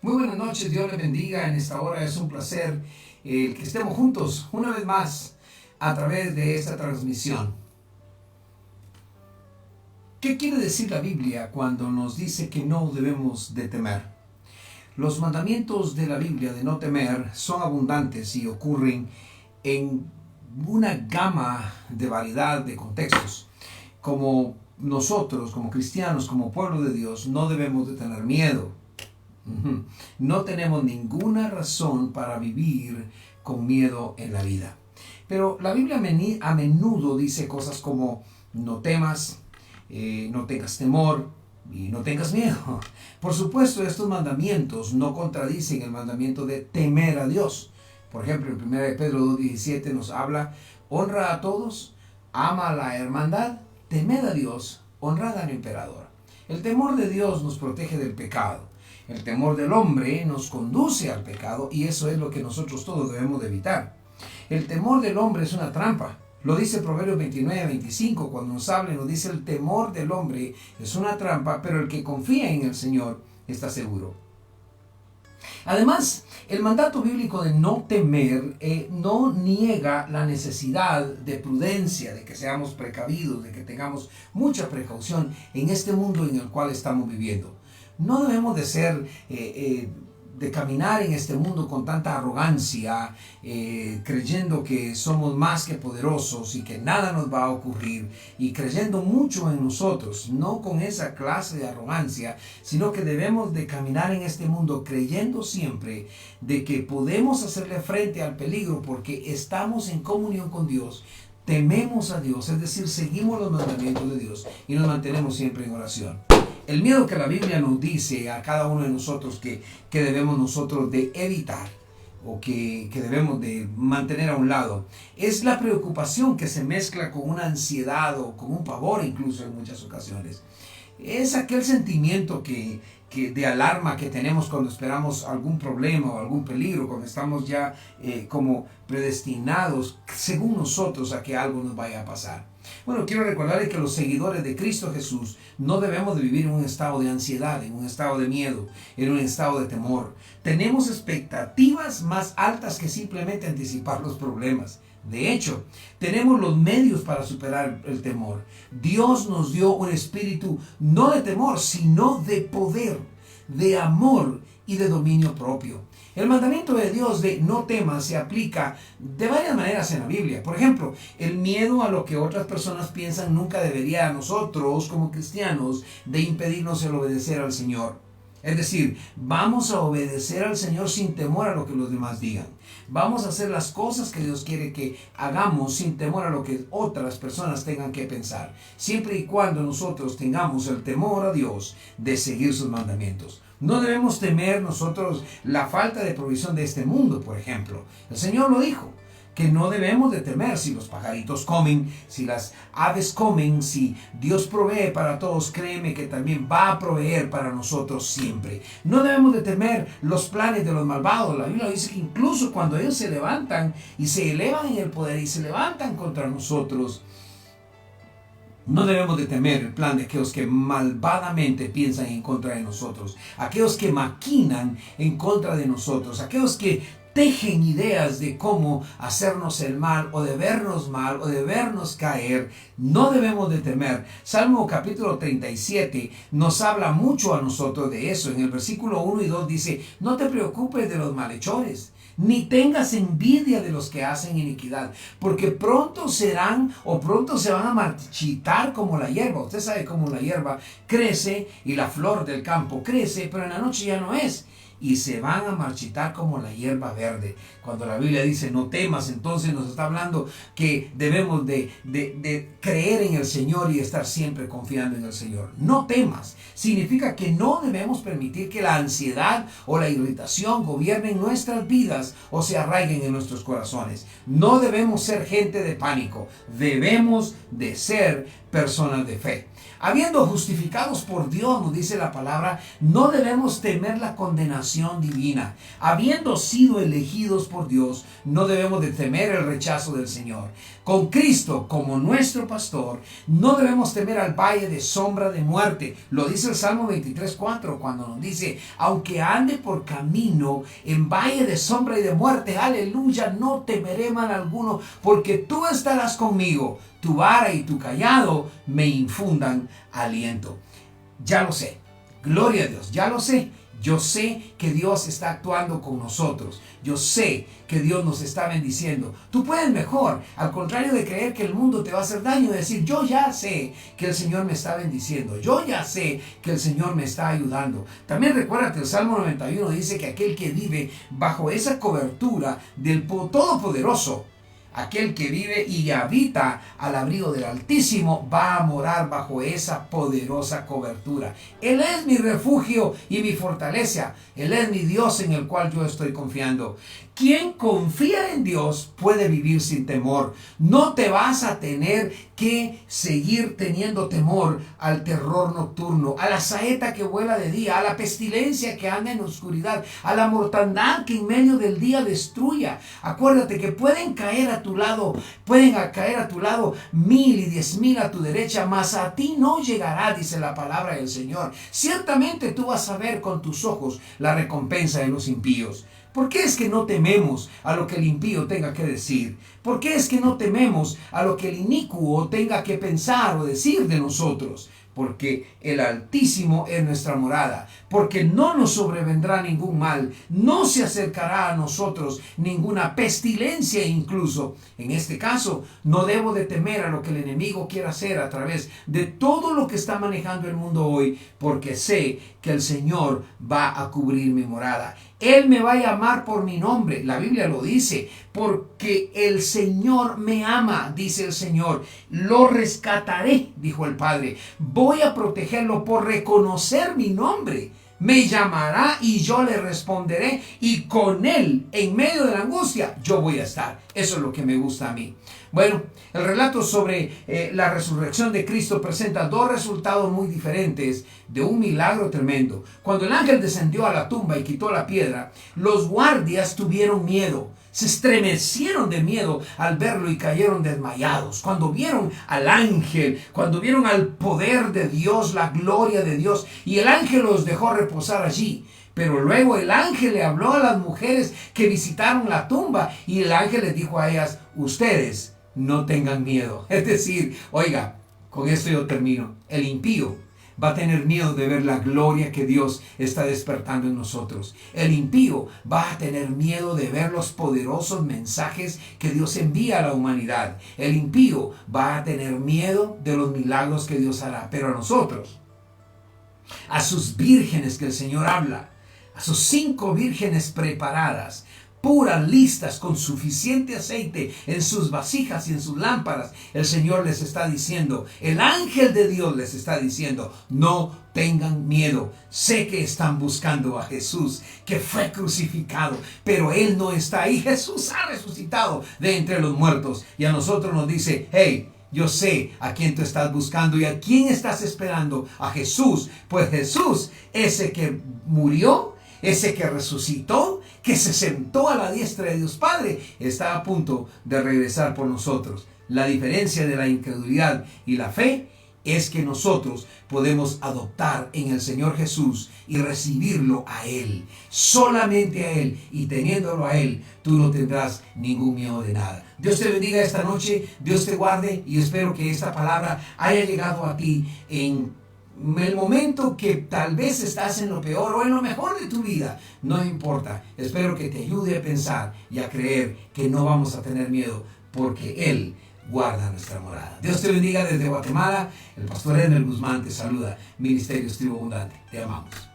Muy buenas noches, Dios les bendiga en esta hora. Es un placer que estemos juntos una vez más a través de esta transmisión. ¿Qué quiere decir la Biblia cuando nos dice que no debemos de temer? Los mandamientos de la Biblia de no temer son abundantes y ocurren en una gama de variedad de contextos. Como nosotros, como cristianos, como pueblo de Dios, no debemos de tener miedo. No tenemos ninguna razón para vivir con miedo en la vida. Pero la Biblia a menudo dice cosas como no temas, no tengas temor y no tengas miedo. Por supuesto, estos mandamientos no contradicen el mandamiento de temer a Dios. Por ejemplo, en 1 Pedro 2:17 nos habla: honra a todos, ama a la hermandad, temed a Dios, honrad al emperador. El temor de Dios nos protege del pecado. El temor del hombre nos conduce al pecado y eso es lo que nosotros todos debemos de evitar. El temor del hombre es una trampa. Lo dice Proverbios 29:25, cuando nos habla, nos dice: el temor del hombre es una trampa, pero el que confía en el Señor está seguro. Además, el mandato bíblico de no temer no niega la necesidad de prudencia, de que seamos precavidos, de que tengamos mucha precaución en este mundo en el cual estamos viviendo. No debemos de ser, de caminar en este mundo con tanta arrogancia, creyendo que somos más que poderosos y que nada nos va a ocurrir, y creyendo mucho en nosotros, no con esa clase de arrogancia, sino que debemos de caminar en este mundo creyendo siempre de que podemos hacerle frente al peligro porque estamos en comunión con Dios. Tememos a Dios, es decir, seguimos los mandamientos de Dios y nos mantenemos siempre en oración. El miedo que la Biblia nos dice a cada uno de nosotros que debemos nosotros de evitar o que debemos de mantener a un lado es la preocupación que se mezcla con una ansiedad o con un pavor incluso en muchas ocasiones. Es aquel sentimiento de alarma que tenemos cuando esperamos algún problema o algún peligro, cuando estamos ya como predestinados según nosotros a que algo nos vaya a pasar. Bueno, quiero recordarles que los seguidores de Cristo Jesús no debemos de vivir en un estado de ansiedad, en un estado de miedo, en un estado de temor. Tenemos expectativas más altas que simplemente anticipar los problemas. De hecho, tenemos los medios para superar el temor. Dios nos dio un espíritu no de temor, sino de poder, de amor y de dominio propio. El mandamiento de Dios de no temas se aplica de varias maneras en la Biblia. Por ejemplo, el miedo a lo que otras personas piensan nunca debería a nosotros como cristianos de impedirnos el obedecer al Señor. Es decir, vamos a obedecer al Señor sin temor a lo que los demás digan. Vamos a hacer las cosas que Dios quiere que hagamos sin temor a lo que otras personas tengan que pensar, siempre y cuando nosotros tengamos el temor a Dios de seguir sus mandamientos. No debemos temer nosotros la falta de provisión de este mundo, por ejemplo. El Señor lo dijo, que no debemos de temer si los pajaritos comen, si las aves comen, si Dios provee para todos, créeme que también va a proveer para nosotros siempre. No debemos de temer los planes de los malvados. La Biblia dice que incluso cuando ellos se levantan y se elevan en el poder y se levantan contra nosotros, no debemos de temer el plan de aquellos que malvadamente piensan en contra de nosotros, aquellos que maquinan en contra de nosotros, aquellos que tejen ideas de cómo hacernos el mal o de vernos caer. No debemos de temer. Salmo capítulo 37 nos habla mucho a nosotros de eso. En el versículo 1 y 2 dice: no te preocupes de los malhechores, ni tengas envidia de los que hacen iniquidad, porque pronto se van a marchitar como la hierba. Usted sabe cómo la hierba crece y la flor del campo crece, pero en la noche ya no es. Y se van a marchitar como la hierba verde. Cuando la Biblia dice no temas, entonces nos está hablando que debemos de creer en el Señor y estar siempre confiando en el Señor. No temas significa que no debemos permitir que la ansiedad o la irritación gobiernen nuestras vidas o se arraiguen en nuestros corazones. No debemos ser gente de pánico, debemos de ser personas de fe. Habiendo justificados por Dios, nos dice la palabra, no debemos temer la condenación divina. Habiendo sido elegidos por Dios, no debemos de temer el rechazo del Señor. Con Cristo como nuestro pastor, no debemos temer al valle de sombra de muerte. Lo dice el Salmo 23:4 cuando nos dice, aunque ande por camino en valle de sombra y de muerte, aleluya, no temeré mal alguno, porque tú estarás conmigo. Tu vara y tu cayado me infundan aliento. Ya lo sé, gloria a Dios, ya lo sé. Yo sé que Dios está actuando con nosotros. Yo sé que Dios nos está bendiciendo. Tú puedes mejor, al contrario de creer que el mundo te va a hacer daño, decir, yo ya sé que el Señor me está bendiciendo. Yo ya sé que el Señor me está ayudando. También recuérdate, el Salmo 91 dice que aquel que vive bajo esa cobertura del Todopoderoso, aquel que vive y habita al abrigo del Altísimo va a morar bajo esa poderosa cobertura. Él es mi refugio y mi fortaleza. Él es mi Dios en el cual yo estoy confiando. Quien confía en Dios puede vivir sin temor. No te vas a tener que seguir teniendo temor al terror nocturno, a la saeta que vuela de día, a la pestilencia que anda en oscuridad, a la mortandad que en medio del día destruya. Acuérdate que pueden caer a tu lado 1,000 y 10,000 a tu derecha, mas a ti no llegará, dice la palabra del Señor. Ciertamente tú vas a ver con tus ojos la recompensa de los impíos. ¿Por qué es que no tememos a lo que el impío tenga que decir? ¿Por qué es que no tememos a lo que el inicuo tenga que pensar o decir de nosotros? Porque el Altísimo es nuestra morada, porque no nos sobrevendrá ningún mal, no se acercará a nosotros ninguna pestilencia incluso. En este caso, no debo de temer a lo que el enemigo quiera hacer a través de todo lo que está manejando el mundo hoy, porque sé que el Señor va a cubrir mi morada. Él me va a llamar por mi nombre, la Biblia lo dice, porque el Señor me ama, dice el Señor. Lo rescataré, dijo el Padre. Voy a protegerlo por reconocer mi nombre. Me llamará y yo le responderé, y con él, en medio de la angustia, yo voy a estar. Eso es lo que me gusta a mí. Bueno, el relato sobre la resurrección de Cristo presenta dos resultados muy diferentes de un milagro tremendo. Cuando el ángel descendió a la tumba y quitó la piedra, los guardias tuvieron miedo. Se estremecieron de miedo al verlo y cayeron desmayados. Cuando vieron al ángel, cuando vieron al poder de Dios, la gloria de Dios, y el ángel los dejó reposar allí. Pero luego el ángel le habló a las mujeres que visitaron la tumba y el ángel les dijo a ellas, ustedes no tengan miedo. Es decir, oiga, con esto yo termino. El impío va a tener miedo de ver la gloria que Dios está despertando en nosotros. El impío va a tener miedo de ver los poderosos mensajes que Dios envía a la humanidad. El impío va a tener miedo de los milagros que Dios hará. Pero a nosotros, a sus vírgenes que el Señor habla, a sus 5 vírgenes preparadas, puras, listas, con suficiente aceite en sus vasijas y en sus lámparas, el Señor les está diciendo, el ángel de Dios les está diciendo, no tengan miedo. Sé que están buscando a Jesús, que fue crucificado, pero Él no está ahí. Jesús ha resucitado de entre los muertos y a nosotros nos dice, hey, yo sé a quién tú estás buscando y a quién estás esperando. A Jesús. Pues Jesús, ese que murió, ese que resucitó, que se sentó a la diestra de Dios Padre, está a punto de regresar por nosotros. La diferencia de la incredulidad y la fe es que nosotros podemos adoptar en el Señor Jesús y recibirlo a Él, solamente a Él, y teniéndolo a Él, tú no tendrás ningún miedo de nada. Dios te bendiga esta noche, Dios te guarde, y espero que esta palabra haya llegado a ti en el momento que tal vez estás en lo peor o en lo mejor de tu vida. No importa, espero que te ayude a pensar y a creer que no vamos a tener miedo, porque Él guarda nuestra morada. Dios te bendiga desde Guatemala. El pastor Edner Guzmán te saluda. Ministerios Tribu Abundante. Te amamos.